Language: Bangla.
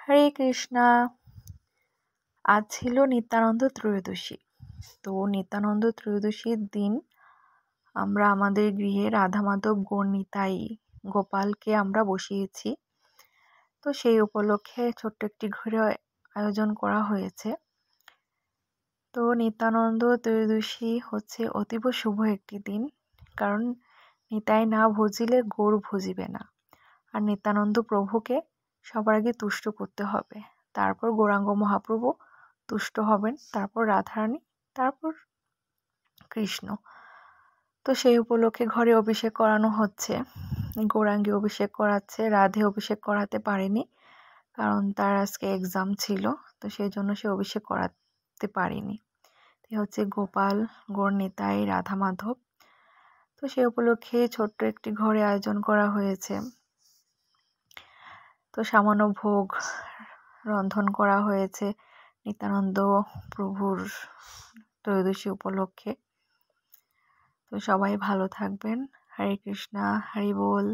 হরে কৃষ্ণা। আজ ছিল নিত্যানন্দ ত্রয়োদশী। তো নিত্যানন্দ ত্রয়োদশীর দিন আমরা আমাদের গৃহে রাধা মাধব গৌর নিতাই গোপালকে আমরা বসিয়েছি। তো সেই উপলক্ষে ছোট্ট একটি ঘরে আয়োজন করা হয়েছে। তো নিত্যানন্দ ত্রয়োদশী হচ্ছে অতীব শুভ একটি দিন, কারণ নিতাই না ভজিলে গৌর ভজিবে না। আর নিত্যানন্দ প্রভুকে সবার আগে তুষ্ট করতে হবে, তারপর গৌরাঙ্গ মহাপ্রভু তুষ্ট হবেন, তারপর রাধারানী, তারপর কৃষ্ণ। তো সেই উপলক্ষে ঘরে অভিষেক করানো হচ্ছে। গৌরাঙ্গী অভিষেক করাচ্ছে, রাধে অভিষেক করাতে পারেনি, কারণ তার আজকে এক্সাম ছিল, তো সেই জন্য সে অভিষেক করাতে পারেনি। হচ্ছে গোপাল, গৌর নিতাই, রাধা মাধব। তো সেই উপলক্ষে ছোট্ট একটি ঘরে আয়োজন করা হয়েছে। তো সামান্য ভোগ রন্ধন করা হয়েছে নিত্যানন্দ প্রভুর ত্রয়োদশী উপলক্ষে। তো সবাই ভালো থাকবেন। হরে কৃষ্ণা, হরি বল।